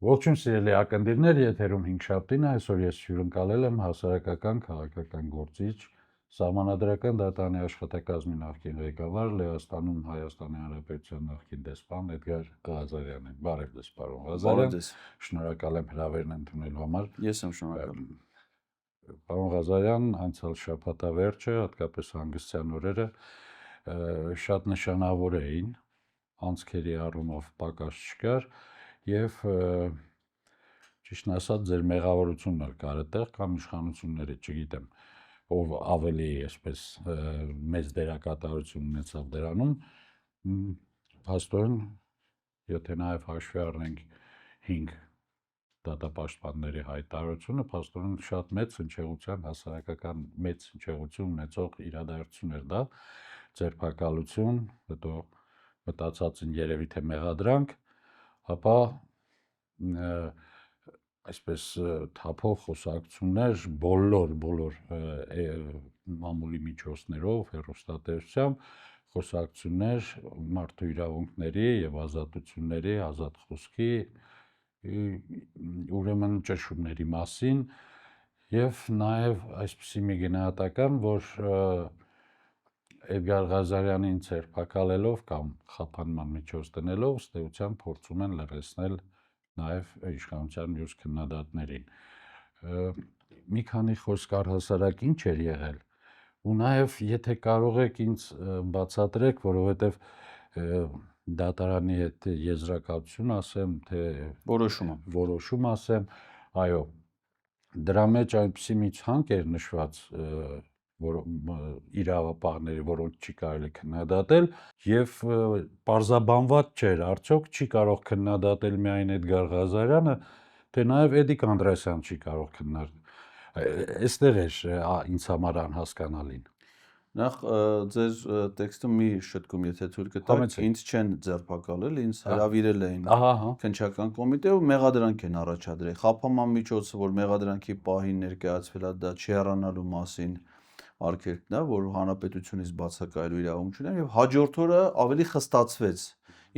Ողջույն սիրելի ակնդիրներ, եթերում 5-շաբթին այսօր ես հյուրընկալել եմ հասարակական քաղաքական գործիչ, սահմանադրական դատարանի աշխատակազմի նախկին ղեկավար, Լեհաստանում Հայաստանի Հանրապետության նախկին դեսպան Էդգար Ղազարյանին։ Բարև ձեզ, պարոն Ղազարյան։ Շնորհակալ եմ հրավերն ընդունելու համար։ Ես եմ շնորհակալ։ Պարոն Ղազարյան, անցյալ շաբաթավերջը, հատկապես հանգստյան օրերը շատ նշանավոր էին, անցքերի առումով պակաս չկար եւ ճիշտն ասած ձեր մեղավորությունն էլ կար այդտեղ կամ իշխանությունները, չգիտեմ, ով ավելի այսպես մեծ դերակատարություն ունեցավ դրանում, փաստորեն, եթե նաեւ հաշվի առնենք 5 դատապաշտպանների հայտարարությունը, փաստորեն շատ մեծ հնչեղության հասարակական մեծ հնչեղություն ունեցող իրադարձություն էր դա, ձերբակալություն, հետո մտածած են երևի թե մեղադրանք, ապա այսպես թափող խոսակցություններ բոլոր մամուլի միջոցներով, հեռուստատեսությամբ խոսակցություններ մարդու իրավունքների եւ ազատությունների, ազատ խոսքի, ուրեմն ճնշումների մասին եւ նաեւ այսպիսի մի գնահատական, որ Էդգար Ղազարյանին ձերբակալելով կամ խափանման միջոց տնելով, ըստ էության փորձում են լրացնել նաև իշխանության մյուս քննադատներին։ Մի քանի խոսք առհասարակ ինչ էր եղել, ու նաև եթե կարող եք ինձ բացատրեք, որովհետև դատարանի հետ եզրակացություն ասեմ, թե որոշում ասեմ, այո, դրա մեջ այնպիսի մի ցանկ էր նշված, որ իրավապահների, որոնց չի կարելի քննադատել, եւ պարզաբանված չէր, արդյոք չի կարող քննադատել միայն Էդգար Ղազարյանը, թե նաեւ Էդիկ Անդրեասյան չի կարող քննադատել։ Այստեղ էր ինձ համար անհասկանալին։ Նախ ձեր տեքստը մի շտկում, եթե թույլ կտաք, ինձ չեն ձերբակալել, ինձ հրավիրել էին քննչական կոմիտե ու մեղադրանք են առաջադրել։ Խափանման միջոցը, որ մեղադրանքի պահին ներկայացվել է, դա չհեռանալու մասին արգելքն է, որ հանրապետությունից բացակայելու իրավունք չունեն, եւ հաջորդ օրը ավելի խստացվեց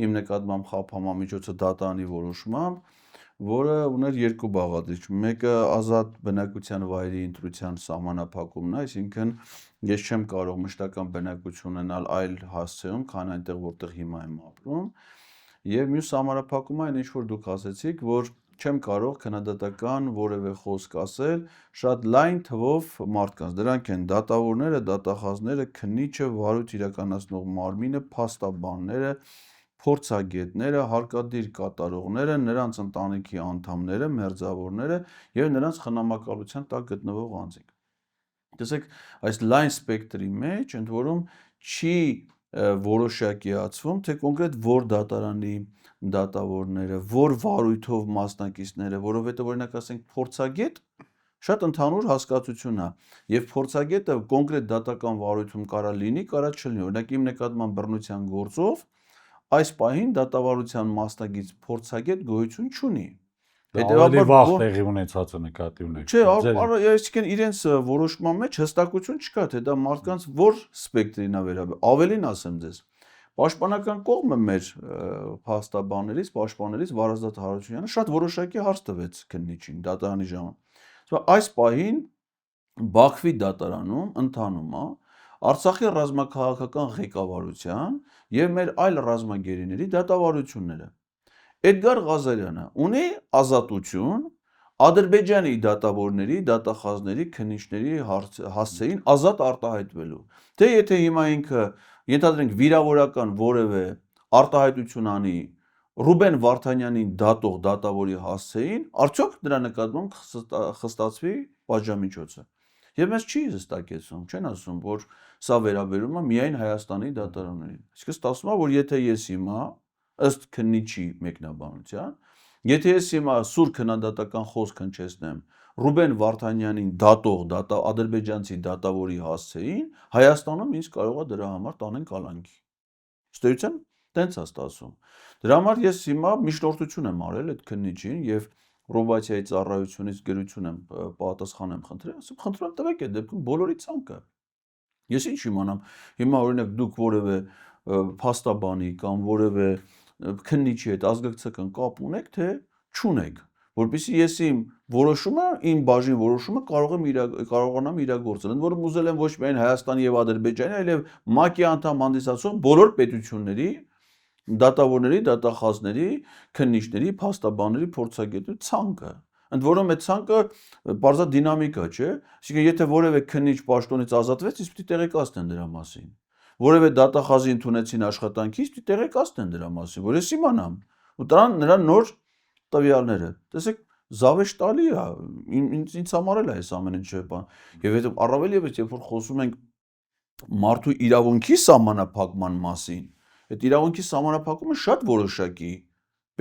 իմ նկատմամբ խափանման միջոցը դատարանի որոշմամբ, որը ուներ երկու բաղադրիչ։ Մեկը ազատ բնակության վայրի ընտրության սահմանափակումն է, այսինքն ես չեմ կարող մշտական բնակություն ունենալ այլ հասցեում, քան այնտեղ, որտեղ հիմա եմ ապրում, եւ մյուս սահմանափակումը այն ինչ որ դուք ասացիք, որ չեմ կարող քննադատական որևէ խոսք ասել շատ լայն թվով մարդկանց։ Դրանք են դատավորները, դատախազները, քննիչը, վարույթ իրականացնող մարմինը, փաստաբանները, փորձագետները, հարկադիր կատարողները, նրանց ընտանիքի անդամները, մերձավորները եւ նրանց խնամակալության տակ գտնվող անձինք։ Տեսեք, այս լայն սպեկտրի մեջ ընդ որում չի որոշակիացվում, թե կոնկրետ որ դատարանի դատավորները, որ վարույթով մասնակիցները, որովհետեւ օրինակ ասենք փորձագետ շատ ընդհանուր հասկացություն է, եւ փորձագետը կոնկրետ դատական վարույթում կարա լինի, կարա չլինի։ Օրինակ իմ նկատմամբ բռնության գործով այս պահին դատավարության մասնագետ փորձագետ գոյություն չունի։ Հետևաբար վաղ տեղի ունեցածը նկատի ունեք։ Չէ, այսինքն իրենց որոշման մեջ հստակություն չկա, թե դա մարդկանց որ սպեկտրին է վերաբերում։ Ավելին ասեմ ձեզ, պաշտպանական կողմը մեր փաստաբաններից, պաշտպաններից Վարազդատ Հարությունյանը շատ որոշակի հարց տվեց քննիչին դատարանի ժամանակ։ Այս պահին Բաքվի դատարանում ընթանում է Արցախի ռազմաքաղաքական ղեկավարության եւ մեր այլ ռազմագերիների դատավարությունները։ Էդգար Ղազարյանը ունի ազատություն Ադրբեջանի դատավորների, դատախազների, քննիչների հասցեին ազատ արտահայտվելու։ Թե եթե հիմա ինքը ենթադրենք վիրավորական որևէ արտահայտություն անի Ռուբեն Վարդանյանին դատող դատավորի հասցեին, արդյոք դրա նկատմամբ խստացվի պատժամիջոցը։ Եվ մեզ չի հստակեցում, չեն ասում, որ սա վերաբերում է միայն Հայաստանի դատարաններին։ Այսինքն ստացվում է, որ եթե ես հիմա ըստ քննիչի մեկնաբանության, եթե ես հիմա սուր քննադատական խոսք հնչեցնեմ Ռուբեն Վարդանյանին դատող ադրբեջանցի դատավորի հասցեին, Հայաստանում ինձ կարող է դրա համար տանեն կալանքի։ Ըստ էության տենց է ստացվում։ Դրա համար ես հիմա միջնորդություն եմ արել այդ քննիչին եւ պրոբացիայի ծառայությունից գրություն եմ պատասխան եմ խնդրել, ասում խնդրում եմ տվեք այդ դեպքում բոլորի ցանկը։ Ես ինչ իմանամ, հիմա օրինակ դուք որևէ փաստաբանի կամ որևէ քննիչի հետ ազգակցական կապ ունեք, թե չունեք, որպեսզի ես իմ որոշումը, իմ բաժին որոշումը կարողանամ իրագործել։ Ընդ որում ուզել եմ ոչ միայն Հայաստանի եւ Ադրբեջանի, այլև ՄԱԿ-ի անդամ հանդիսացող բոլոր պետությունների, դատավորների, դատախազների, քննիչների, փաստաբանների, փորձագետների ցանկը։ Ընդ որում այդ ցանկը բարձր դինամիկա չէ, այսինքն եթե որևէ քննիչ պաշտոնից ազատվեց, իսկ պիտի տեղեկացնեն դրա մասին։ Որևէ դատախազի ընդունեցին աշխատանքից, պիտի տեղեկացնեն դրա մասին, որ ես իմանամ։ Ու նրան նոր տվյալները։ Տեսեք, զավեշտալի է, ինձ համար էլ է այս ամեն ինչը բան։ Եվ հետո առավել եւս, երբ որ խոսում ենք մարդու իրավունքի սահմանափակման մասին, այդ իրավունքի սահմանափակումը շատ որոշակի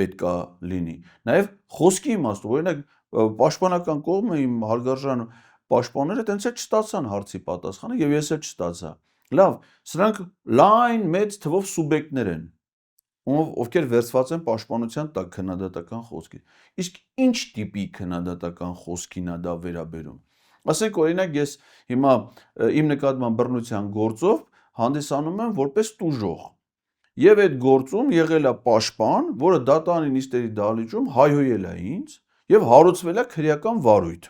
պետք է լինի։ Նաեւ խոսքի իմաստով, օրինակ պաշտպանական կողմը իմ հարգարժան պաշտպանները տենց էլ չստացան հարցի պատասխանը եւ ես էլ չստացա։ Լավ, սրանք լայն մեծ թվով սուբյեկտներ են, ովքեր վերցված են պաշտպանության տակ քննադատական խոսքի։ Իսկ ինչ տիպի քննադատական խոսքին է դա վերաբերում։ Ասենք օրինակ ես հիմա իմ նկատմամբ բռնության գործով հանդիսանում եմ որպես տուժող։ Եվ այդ գործում եղել է պաշտպան, որը դատարանի նիստերի դահլիճում հայհոյել է ինձ եւ հարուցվել է քրեական վարույթ։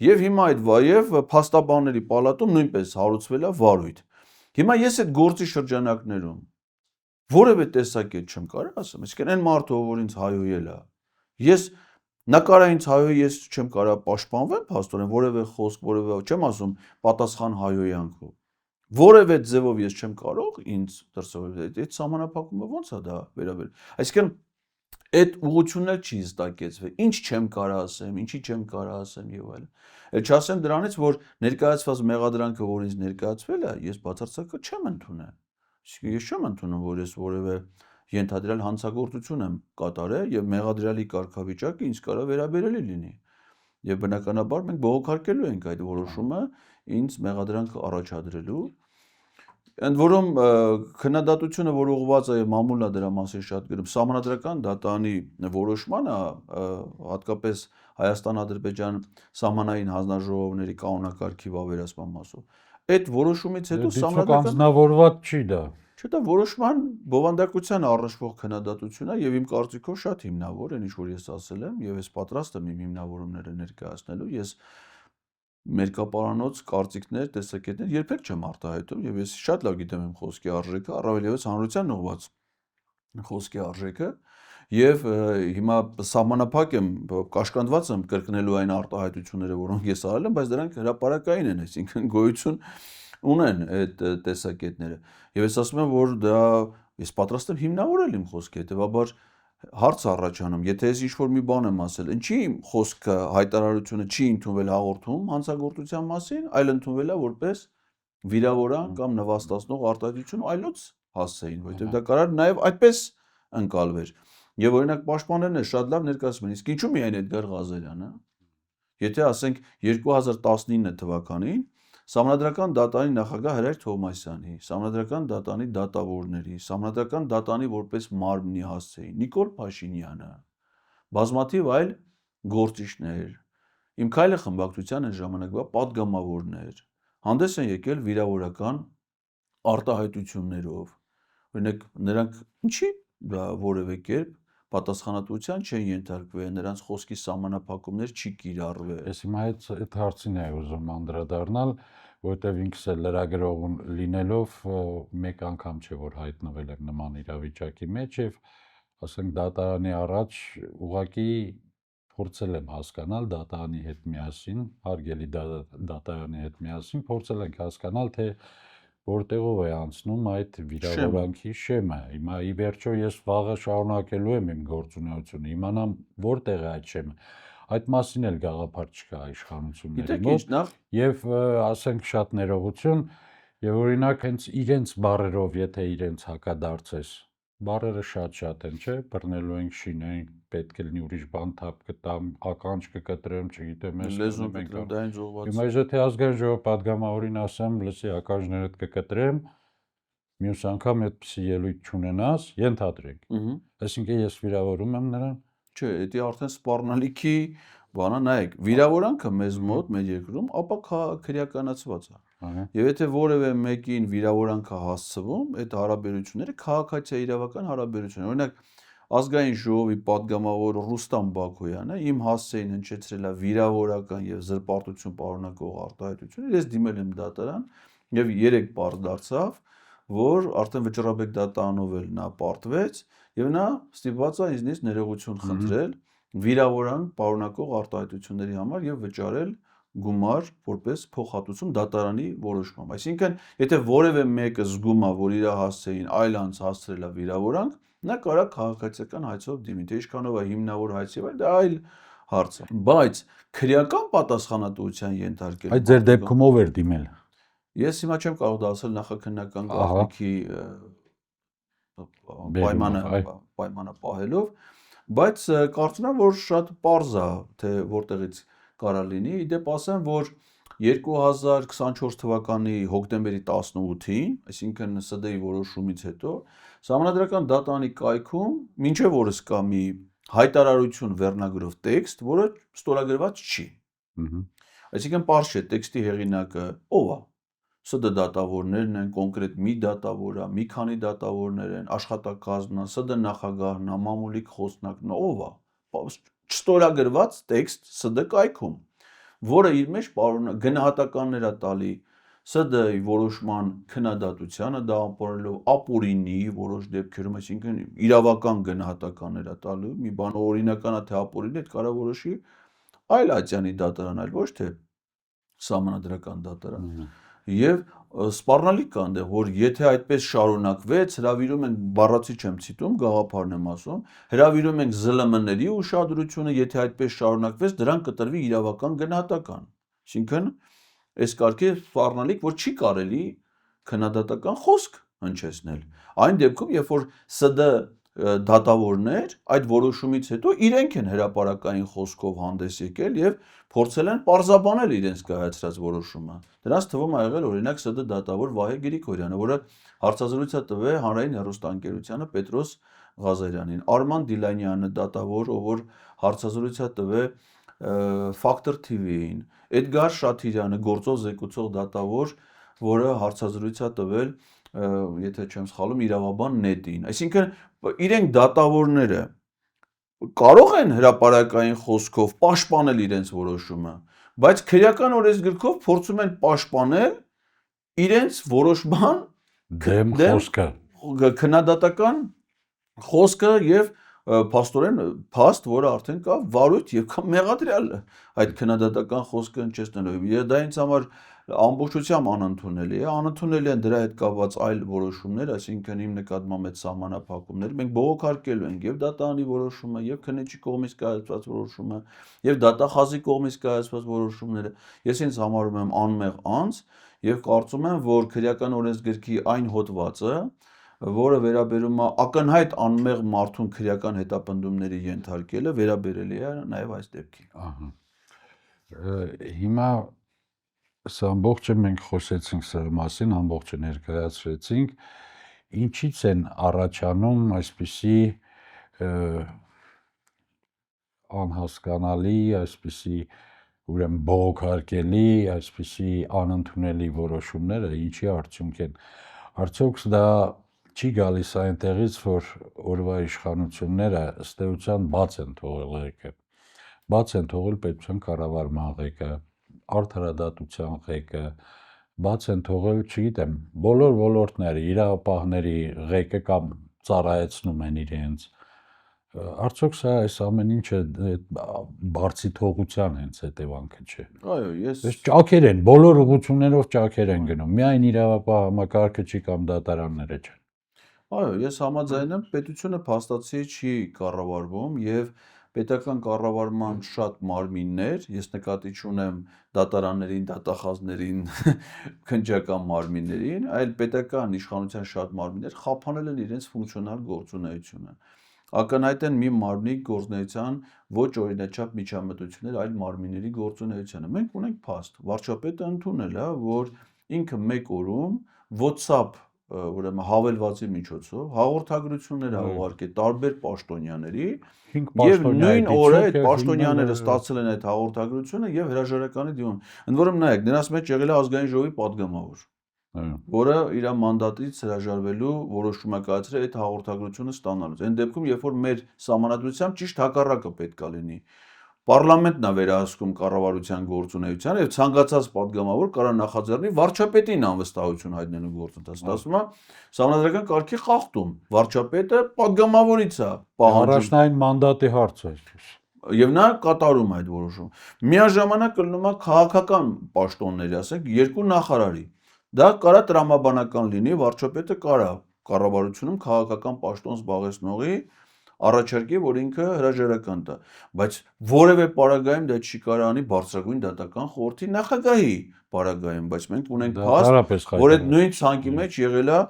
Եվ հիմա այդ փաստաբանների պալատում նույնպես հարուցվել է վարույթ։ Հիմա ես այդ գործի շրջանակներում որևէ տեսակետ չեմ կարող ասեմ, այսինքն այն մարդը, որ ինձ հայհոյել է, ես նկարային հայհոյ ես չեմ կարող պաշտպանվել փաստորեն որևէ խոսք, որևէ չեմ ասում պատասխան հայհոյանքով։ Որևէ ձևով ես չեմ կարող ինձ դրսևորել, այդ սահմանափակումը ո՞նց է դա վերաբերել։ Այսինքն այդ ուղղությունն էլ չի հստակեցվել։ Ինչ չեմ կարող ասեմ, ինչի չեմ կարող ասեմ եւ այլն։ Էլ չասեմ դրանից, որ ներկայացված մեղադրանքը, որ ինձ ներկայացվել է, ես բացարձակը չեմ ընդունել։ Իսկ ես չեմ ընդունում, որ ես որևէ ենթադրյալ հանցագործություն եմ կատարել եւ մեղադրյալի կարգավիճակը ինձ կարող վերաբերելի լինի։ Եվ բնականաբար մենք բողոքարկելու ենք այդ որոշումը ինձ մեղադրանք առաջադրելու։ Ընդ որում քննադատությունը, որ ուղղված է եւ մամուլն է դրա մասին շատ գրում, սահմանադրական դատարանի որոշմանը, հատկապես Հայաստան-Ադրբեջան սահմանային հանձնաժողովների կանոնակարգի վավերացման մասով։ Այդ որոշումից հետո սահմանադրական անձնավորված չի դա։ Չէ, դա որոշման բովանդակության առնչվող քննադատություն է եւ իմ կարծիքով շատ հիմնավոր, այն ինչ որ ես ասել եմ եւ ես պատրաստ եմ իմ հիմնավորումները ներկայացնելու, ես մերկապարանոց կարծիքներ, տեսակետներ երբեք չեմ արտահայտում եւ ես շատ լավ գիտեմ իմ խոսքի արժեքը, առավել եւս հանրության ուղղված խոսքի արժեքը եւ հիմա սահմանափակ եմ, կաշկանդված եմ կրկնելու այն արտահայտությունները, որոնք ես արել եմ, բայց դրանք հրապարակային են, այսինքն գոյություն ունեն այդ տեսակետները։ Եվ ես ասում եմ, որ դա ես պատրաստ եմ հիմնավորել իմ խոսքը, հետեւաբար հարց առաջանում, եթե ես ինչ-որ մի բան եմ ասել, ինչի իմ խոսքը, հայտարարությունը չի ընդունվել հաղորդում հանցագործության մասին, այլ ընդունվել է որպես վիրավորան կամ նվաստացնող արտահայտություն այլոց հասցեին, որովհետև դա կարող նաև այդպես ընկալվեր։ Եվ օրինակ պաշտպաններն շատ լավ ներկայացնում են, իսկ ինչու միայն Էդգար Ղազարյանը, եթե ասենք 2019 թվականին Սահմանադրական դատարանի նախագահ Հրայր Թովմասյանի, Սահմանադրական դատարանի դատավորների, Սահմանադրական դատարանի որպես մարմնի հասցեին, Նիկոլ Փաշինյանը, բազմաթիվ այլ գործիչներ, իմ քայլը խմբակցության այն ժամանակվա պատգամավորներ, հանդես են եկել վիրավորական արտահայտություններով, օրինակ նրանք ինչի որևէ կերպ պատասխանատվության չեն ենթարկվել, նրանց խոսքի սահմանափակումներ չի կիրառվել։ Ես հիմա այդ հարցին եմ ուզում անդրադառնալ, որովհետև ինքս էլ լրագրող լինելով մեկ անգամ չէ որ հայտնվել եմ նման իրավիճակի մեջ եւ ասենք դատարանի առաջ ուղղակի փորձել եմ հասկանալ դատարանի հետ միասին, հարգելի դատարանի հետ միասին փորձել ենք հասկանալ թե որտեղով է անցնում այդ վիրավորանքի շեմը։ Հիմա ի վերջո ես վաղը շարունակելու եմ իմ գործունեությունը, իմանամ որտեղ է այդ շեմը։ Այդ մասին էլ գաղափար չկա իշխանությունների մոտ։ Եվ ասենք շատ ներողություն, եւ օրինակ հենց իրենց բառերով, եթե իրենց հակադարձես, բառերը շատ են, չէ՞, բռնելու ենք շինենք, պետք է լինի ուրիշ բան թափ կտամ, ականջ կկտրեմ, չգիտեմ, ես լեզուն կտրեմ, դա այն ժողոված։ Հիմա եթե ազգային ժողով պատգամավորին ասեմ, լսի ականջներդ կկտրեմ, մյուս անգամ այդպիսի ելույթ չունենաս, ենթադրենք։ Այսինքն ես վիրավորում եմ նրան։ Չէ, դա արդեն սպառնալիքի բանա, նայեք, վիրավորանքը մեզ մոտ, մեր երկրում, ապա քրեականացված է։ Եվ եթե որևէ մեկին վիրավորանք է հասցվում, այդ հարաբերությունները քաղաքացիական իրավական հարաբերություններ։ Օրինակ, ազգային ժողովի պատգամավոր Ռուստամ Բաքոյանը իմ հասցեին հնչեցրել է վիրավորական եւ զրպարտություն պարունակող արտահայտություն, ես դիմել եմ դատարան եւ 3 պարզ դարձավ, որ արդեն վճռաբեկ դատարանով էլ նա պարտվեց եւ նա ստիպված է ինձնից ներողություն խնդրել վիրավորան պարունակող արտահայտությունների համար եւ վճարել գումար որպես փոխհատուցում դատարանի որոշմամբ։ Այսինքն, եթե որևէ մեկը զգում է, որ իր հասցեին այլ անձ հասցրել է վիրավորանք, նա կարող է քաղաքացիական հայցով դիմի, թե ինչքանով է հիմնավոր հայց եւ դա այլ հարց է։ Բայց քրեական պատասխանատվության ենթարկել։ Այդ ձեր դեպքում ով էր դիմել։ Ես հիմա չեմ կարող դասել նախաքննական գաղտնիքի պայմանը պահելով, բայց կարծում եմ, որ շատ պարզ է, թե որտեղից կարա լինի։ Իդեպ ասեմ, որ 2024 թվականի հոկտեմբերի 18-ին, այսինքն ՍԴ-ի որոշումից հետո, Սահմանադրական դատարանի կայքում մինչև օրս կա մի հայտարարություն վերնագրով տեքստ, որը ստորագրված չի։ Այսինքն պարզ չէ տեքստի հեղինակը ով է։ ՍԴ դատավորներն են, կոնկրետ մի դատավոր է, մի քանի դատավորներ են, աշխատակազմն է, ՍԴ նախագահն է, մամուլիկ խոսնակն է, ով է։ Չստորագրված տեքստ ՍԴ կայքում, որը իր մեջ գնահատականներ է տալի ՍԴ-ի որոշման քննադատությանը, դա ապարելով ապօրինի որոշ դեպքերում, այսինքն իրավական գնահատականներ է տալու, մի բան օրինական է թե ապօրինի, այդ կարող որոշի այլ ատյանի դատարան, այլ ոչ թե Սահմանադրական դատարան։ Եվ սպառնալիք կա այնտեղ, որ եթե այդպես շարունակվեց, հրավիրում ենք, բառացի չեմ ցիտում, գաղափարն եմ ասում, հրավիրում ենք ԶԼՄ-ների ուշադրությունը, եթե այդպես շարունակվեց, դրան կտրվի իրավական գնահատական։ Այսինքն, այս կարգի սպառնալիք, որ չի կարելի քննադատական խոսք հնչեցնել։ Այն դեպքում, երբ որ ՍԴ դատավորներ այդ որոշումից հետո իրենք են հրապարակային խոսքով հանդես եկել եւ փորձել են պարզաբանել իրենց կայացրած որոշումը։ Դրանց թվում է եղել օրինակ ՍԴ դատավոր Վահե Գրիգորյանը, որը հարցազրույց է տվել հանրային հեռուստաընկերությանը Պետրոս Ղազարյանին, Արման Դիլանյանը դատավոր, ով որ հարցազրույց է տվել Factor TV-ին, Էդգար Շաթիրյանը գործող զեկուցող դատավոր, որը հարցազրույց է տվել, եթե չեմ սխալվում, Իրավաբան նետին։ Այսինքն իրենք դատավորները կարող են հրապարակային խոսքով պաշտպանել իրենց որոշումը, բայց քրեական օրենսգրքով փորձում են պաշտպանել իրենց որոշման դեմ խոսքը, քննադատական խոսքը եւ փաստորեն փաստ, որը արդեն կա վարույթ եւ կա մեղադրյալ այդ քննադատական խոսքը հնչեցնելով։ Եվ դա ինձ համար ամբողջությամբ անընդունելի է, անընդունելի են դրա հետ կապված այլ որոշումներ, այսինքն իմ նկատմամբ այդ սահմանափակումներ, մենք բողոքարկելու ենք եւ դատարանի որոշումը, եւ քննիչի կողմից կայացված որոշումը, եւ դատախազի կողմից կայացված որոշումները։ Ես ինձ համարում եմ անմեղ անձ եւ կարծում եմ, որ քրեական օրենսգրքի այն հոդվածը, որը վերաբերում է ակնհայտ անմեղ մարդուն քրեական հետապնդումների ենթարկելը, վերաբերելի է նաեւ այս դեպքի։ Հիմա սա ամբողջը մենք խոսեցինք սա մասին, ամբողջը ներկայացրեցինք, ինչից են առաջանում այսպիսի անհասկանալի, այսպիսի ուրեմն բողոքարկելի, այսպիսի անընդունելի որոշումները, ինչի արդյունք են։ Արդյոք դա չի գալիս այնտեղից, որ օրվա իշխանությունները ըստ էության բաց են թողել ղեկը, բաց են թողել պետության կառավարման ղեկը, արդարադատության ղեկը, բաց են թողել, չգիտեմ, բոլոր ոլորտները, իրավապահների ղեկը կամ ծառայեցնում են իրենց։ Արդյոք սա այս ամեն ինչը բարձի թողության հենց հետևանքը չէ։ Այո, ես ճաքեր են, բոլոր ուղղություններով ճաքեր են գնում, միայն իրավապահ համակարգչի կամ դատարանները չեն։ Այո, ես համաձայն եմ, պետությունը փաստացի չի կառավարվում եւ պետական կառավարման շատ մարմիններ, ես նկատի չունեմ դատարաններին, դատախազներին, քննչական մարմիններին, այլ պետական իշխանության շատ մարմիններ խափանել են իրենց ֆունկցիոնալ գործունեությունը։ Ակնհայտ են մի մարմնի գործունեության ոչ օրինաչափ միջամտություններ այլ մարմինների գործունեությանը։ Մենք ունենք փաստ, վարչապետը ընդունել է, որ ինքը մեկ օրում WhatsApp ուրեմն հավելվածի միջոցով հաղորդագրություններ է ուղարկել տարբեր պաշտոնյաների եւ նույն օրը այդ պաշտոնյաները ստացել են այդ հաղորդագրությունը եւ հրաժարականի դիմում։ Ընդ որում նայեք, նրանց մեջ եղել է ազգային ժողովի պատգամավոր։ որը իր մանդատից հրաժարվելու որոշում է կայացրել այդ հաղորդագրությունը ստանալուց։ Այն դեպքում, երբ որ մեր սահմանադրությամբ ճիշտ հակառակը պետք է լինի։ Պարլամենտն է վերահսկում կառավարության գործունեությանը եւ ցանկացած падգամավոր կարող նախաձեռնի վարչապետին անվստահություն հայտնելու գործընթաց։ Դա ասում է սահմանադրական կարգի խախտում։ Վարչապետը падգամավորից է պահանջում առաջնային մանդատի հարց է։ Եվ նա կատարում է այդ որոշումը։ Միաժամանակ կլնում է քաղաքական պաշտոնների, ասենք, երկու նախարարի։ Դա կարա տրամաբանական լինի, վարչապետը կարա կառավարությունում քաղաքական պաշտոն զբաղեցնողի առաջարկի, որ ինքը հրաժարական տա, բայց որևէ պարագայում դա չի կարող անի բարձրագույն դատական խորհրդի նախագահի պարագայում, բայց մենք ունենք փաստ, որ այդ նույն ցանկի մեջ եղել է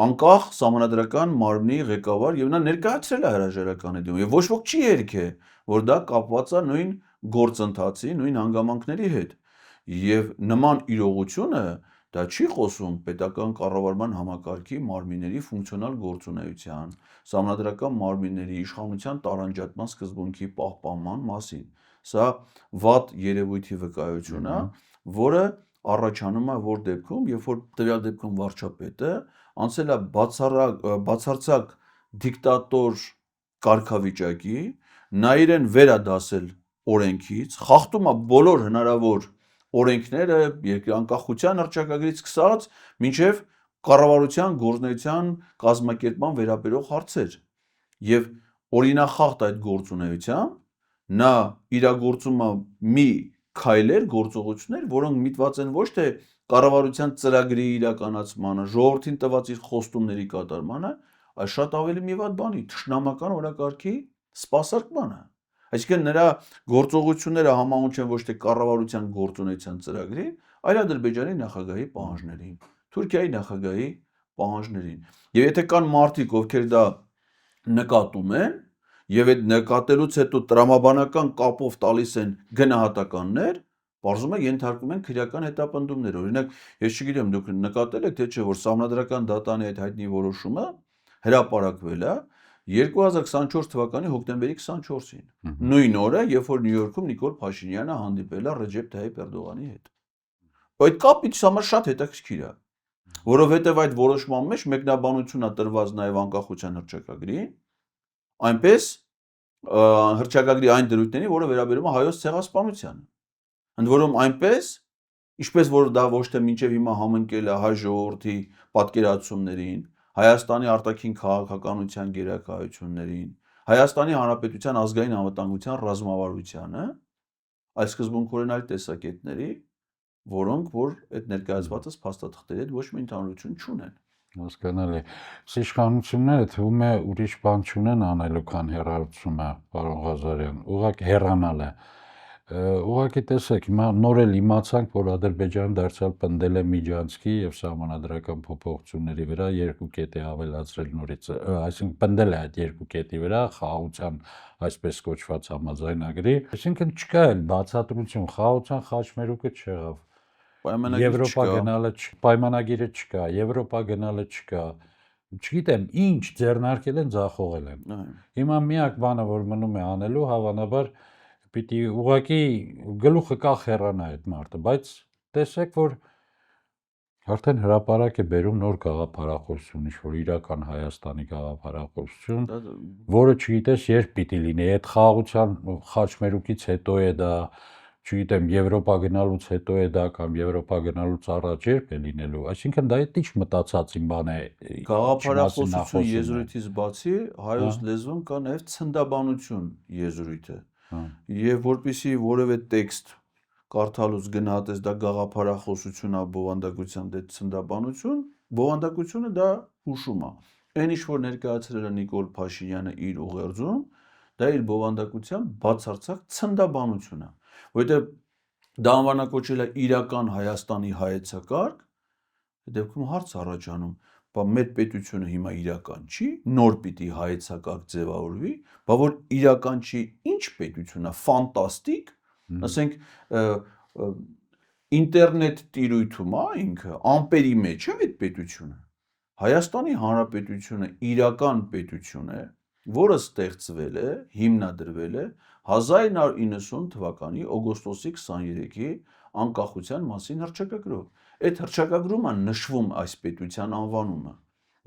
անկախ սահմանադրական մարմնի ղեկավար եւ նա ներկայացրել է հրաժարականի դեմ եւ ոչ ոք չի երգե, որ դա կապված է նույն գործընթացի, նույն հանգամանքների հետ եւ նման իրողությունը դա չի խոսում պետական կառավարման համակարգի մարմինների ֆունկցիոնալ գործունեության, սահմանադրական մարմինների իշխանության տարանջատման սկզբունքի պահպանման մասին։ Սա վատ երևույթի վկայություն է, որը առաջանում է որ դեպքում, երբ որ տվյալ դեպքում վարչապետը անցել է բացարձակ դիկտատոր կարգավիճակի, նա իրեն վերադասել օրենքից, խախտում է բոլոր հնարավոր օրենքները երկրի անկախության հռչակագրից սկսած մինչև կառավարության գործունեության կազմակերպման վերաբերող հարցեր եւ օրինախախտ այդ գործունեությամբ նա իրագործում է մի քայլեր, գործողություններ, որոնք միտված են ոչ թե կառավարության ծրագրի իրականացմանը, ժողովրդին տված իր խոստումների կատարմանը, այլ շատ ավելի մի վատ բանի, թշնամական օրակարգի սպասարկմանը։ Այսինքն նրա գործողությունները համահունչ են ոչ թե կառավարության գործունեության ծրագրին, այլ Ադրբեջանի նախագահի պահանջներին, Թուրքիայի նախագահի պահանջներին։ Եվ եթե կան մարդիկ, ովքեր դա նկատում են, եւ այդ նկատելուց հետո տրամաբանական կապով տալիս են գնահատականներ, բարձում է ենթարկում են քրեական հետապնդումներ։ Օրինակ, ես չգիտեմ դուք նկատել եք թե չէ, որ Սահմանադրական դատանի այդ հայտնի որոշումը հրապարակվել է 2024 թվականի հոկտեմբերի 24-ին։ Նույն օրը, երբ որ Նյու Յորքում Նիկոլ Փաշինյանը հանդիպել է Ռեջեփ Թայիփ Էրդողանի հետ։ Այդ կապը ինձ համար շատ հետաքրքիր է, որովհետև այդ որոշման մեջ մեկնաբանություն է տրված նաև անկախության հռչակագրին, այնպես հռչակագրի այն դրույթների, որը վերաբերում է հայոց ցեղասպանությանը։ Ընդ որում այնպես, ինչպես որ դա ոչ թե մինչև հիմա համընկել է հայ ժողովրդի պատկերացումներին, Հայաստանի արտաքին քաղաքականության գերակայություններին, Հայաստանի Հանրապետության ազգային անվտանգության ռազմավարությանը, այս սկզբունքորեն այլ տեսակետների, որոնք որ այդ ներկայացվածս փաստաթղթերի հետ ոչ մի ընդհանրություն չունեն։ Հասկանալի։ Իշխանությունները թվում է ուրիշ բան չունեն անելու, քան հեռացումը, պարոն Ղազարյան, ուղղակի հեռանալ է։ Ուղղակի տեսեք, հիմա նոր էլ իմացանք, որ Ադրբեջանը դարձյալ պնդել է Միջանցքի եւ սահմանադրական փոփոխությունների վրա երկու կետի ավելացրել նորից, այսինքն պնդել է այդ երկու կետի վրա խաղաղության այսպես կոչված համաձայնագրի, այսինքն չկա էլ բացատրություն, խաղաղության խաչմերուկը չեղավ։ Եվրոպա գնալը պայմանագիրը չկա, Եվրոպա գնալը չկա։ Չգիտեմ, ինչ ձեռնարկել են, ձախողել են։ Հիմա միակ բանը, որ մնում է անելու, հավանաբար պիտի ուղղակի գլուխը կախ հեռանա այդ մարդը, բայց տեսեք, որ արդեն հրապարակ է բերում նոր գաղափարախոսություն, ինչ-որ իրական Հայաստանի գաղափարախոսություն, որը չգիտես երբ պիտի լինի, այդ խաղաղության խաչմերուկից հետո է դա, չգիտեմ, Եվրոպա գնալուց հետո է դա կամ Եվրոպա գնալուց առաջ երբ է լինելու, այսինքն դա է ինչ մտածածին բան է։ Գաղափարախոսություն եզրույթից բացի հայոց լեզվում կա նաև ցնդաբանություն եզրույթը։ Եվ որպեսզի որևէ տեքստ կարդալուց գնահատես դա գաղափարախոսություն է բովանդակության դե ցնդաբանություն, բովանդակությունը դա հուշում է։ Այն ինչ որ ներկայացրել է Նիկոլ Փաշինյանը իր ուղերձում, դա իր բովանդակության բացարձակ ցնդաբանություն է, որովհետև դա անվանակոչել է իրական Հայաստանի հայեցակարգ, դեպքում հարց առաջանում, բա մեր պետությունը հիմա իրական չի, նոր պիտի հայեցակարգ ձևավորվի, բա որ իրական չի, ինչ պետություն է, ֆանտաստիկ, ասենք ինտերնետ տիրույթում է ինքը, ամպերի մեջ է այդ պետությունը։ Հայաստանի Հանրապետությունը իրական պետություն է, որը ստեղծվել է, հիմնադրվել է 1990 թվականի օգոստոսի 23-ի անկախության մասին հռչակագրով։ այդ հռչակագրում է նշվում այս պետության անվանումը։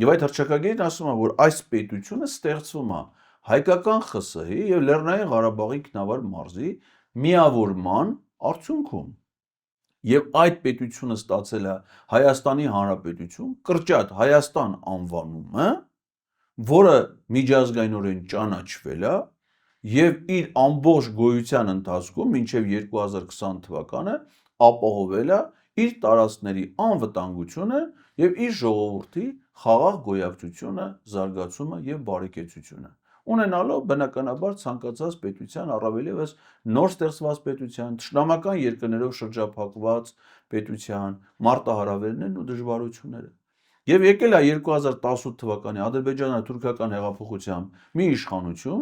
Եվ այդ հռչակագիրն ասում է, որ այս պետությունը ստեղծվում է հայկական ԽՍՀ-ի եւ Լեռնային Ղարաբաղի ինքնավար մարզի միավորման արդյունքում։ Եվ այդ պետությունը ստացել է Հայաստանի Հանրապետություն, կրճատ Հայաստան անվանումը, որը միջազգայինորեն ճանաչվել է եւ իր ամբողջ գոյության ընթացքում մինչեւ 2020 թվականը ապահովել է իր տարածքների անվտանգությունը եւ իր ժողովրդի խաղաղ գոյակցությունը, զարգացումը եւ բարեկեցությունը։ Ունենալով բնականաբար ցանկացած պետության, առավել ևս նոր ստեղծված պետության, թշնամական երկրներով շրջափակված պետության մարտահրավերներն ու դժվարությունները։ Եվ եկել է 2018 թվականի ադրբեջանա-թուրքական հեղափոխությամբ մի իշխանություն,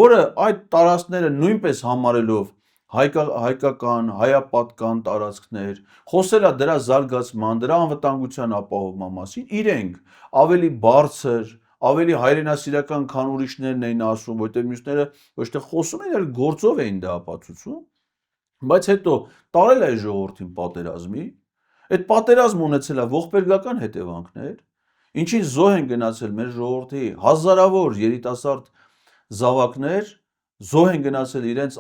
որը այդ տարածքները նույնպես համարելով հայկական, հայապատկան տարածքներ, խոսել է դրա զարգացման, դրա անվտանգության ապահովման մասին, իրենք ավելի բարձր, ավելի հայրենասիրական, քան ուրիշներն էին ասում, որտեղ մյուսները ոչ թե խոսում էին, այլ գործով էին դա ապացուցում, բայց հետո տարել է ժողովրդին պատերազմի, այդ պատերազմը ունեցել է ողբերգական հետևանքներ, ինչին զոհ են գնացել մեր ժողովրդի հազարավոր երիտասարդ զավակներ, զոհ են գնացել իրենց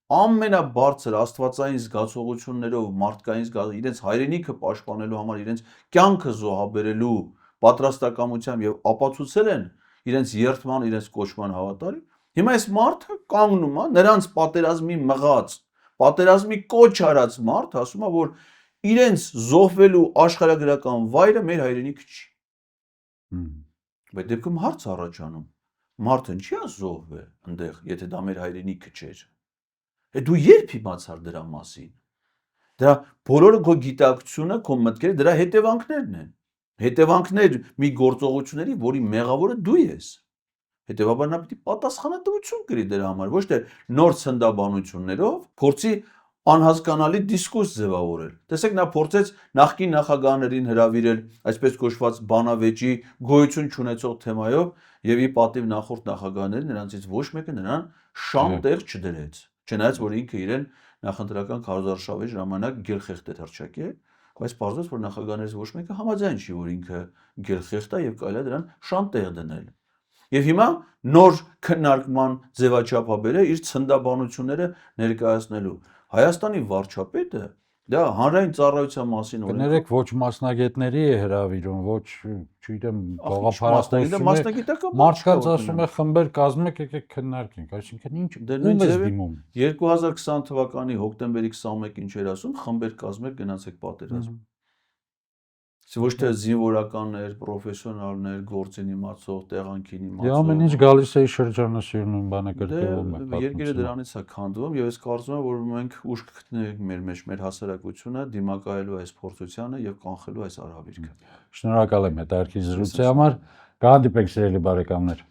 ամենաբարձր աստվածային զգացողություններով, մարդկային իրենց հայրենիքը պաշտպանելու համար, իրենց կյանքը զոհաբերելու պատրաստակամությամբ եւ ապացուցել են իրենց երդման, իրենց կոչման հավատարիմ։ Հիմա այս մարդը կանգնում է, նրանց պատերազմի մղած, պատերազմի կոչ արած մարդ ասում է, որ իրենց զոհվելու աշխարհագրական վայրը մեր հայրենիքը չի։ Բայց դեպքում հարց առաջանում, մարդը ինչի է զոհվել այնտեղ, եթե դա մեր հայրենիքը չէր։ Դու երբ իմացար դրա մասին։ Դրա բոլորը քո գիտակցությունը, քո մտքերը դրա հետևանքներն են։ Հետևանքներ մի գործողությունների, որի մեղավորը դու ես։ Հետևաբար նա պիտի պատասխանատվություն կրի դրա համար, ոչ թե նոր ցնդաբանություններով փորձի անհասկանալի դիսկուրս ձևավորել։ Տեսեք, նա փորձեց նախկին նախագահներին հրավիրել այսպես կոչված բանավեճի գոյություն չունեցող թեմայով եւ ի պատիվ նախորդ նախագահներին նրանցից ոչ մեկը նրան շան տեղ չդրեց։ Չնայած որ ինքը իրեն նախընտրական քարոզարշավի ժամանակ գելխեղտ էր հռչակել, բայց պարզվեց, որ նախագահներից ոչ մեկը համաձայն չի, որ ինքը գելխեղտ է եւ կարելի է դրան շան տեղ դնել։ Եվ հիմա նոր քննարկման ձևաչափաբեր է իր ցնդաբանությունները ներկայացնելու։ Հայաստանի վարչապետը դա հանրային ծառայության մասին կներեք ոչ մասնագետների է հրավիրում, ոչ, չգիտեմ, գաղափարախոսությունների, մարդկանց ասում է խմբեր կազմեք, եկեք քննարկենք, այսինքն ինչ ում է դիմում։ 2020 թվականի հոկտեմբերի 21-ին չէր ասում խմբեր կազմեք գնացեք պատերազմ։ Ոչ թե զինվորականներ, պրոֆեսիոնալներ, գործին իմացող, տեղանքին իմացող։ Ամեն ինչ գալիս է շրջանասիրուն բանը գրկվում է։ Երկիրը դրանից է քանդվում եւ ես կարծում եմ, որ մենք ուժ կգտնենք մեր մեջ, մեր հասարակությունը դիմակայելու այս փորձությանը եւ կանխելու այս արհավիրքը։ Շնորհակալ եմ հետաքրքիր զրույցի համար։ Կհանդիպենք սիրելի բարեկամներ։